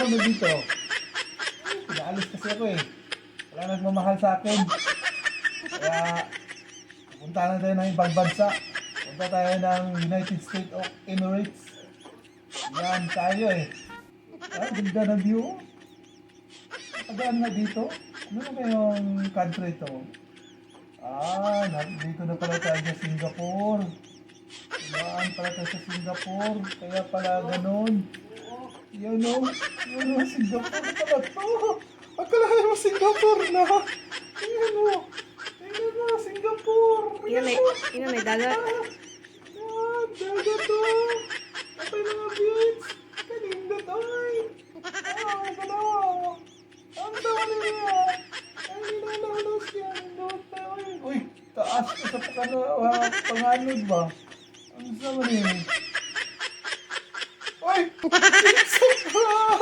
mo dito? Pinaalis kasi ako eh. Wala nagmamahal sa akin. Kaya, punta na tayo ng ibang bansa. Punta tayo ng United States of Emirates. Yan tayo eh. Ah, ganda ng view. Tagaan na dito. Ano na ba yung country to? Ah, dito na pala tayo sa Singapore. Dilaan pala tayo sa Singapore. Kaya pala ganun. Yan o. Yan o, Singapore pala to. Akalain mo Singapore na. Yan o. Yan o, Singapore. Ina may dagat. Yan, dagat to. Kapay mga beach. Kaninda to ay. Ah, ganaw. Ang dami niya. Ay, nilalalos yan. Uy, taas ko sa panganod ba? Ang sama niya. Uy! Sobra!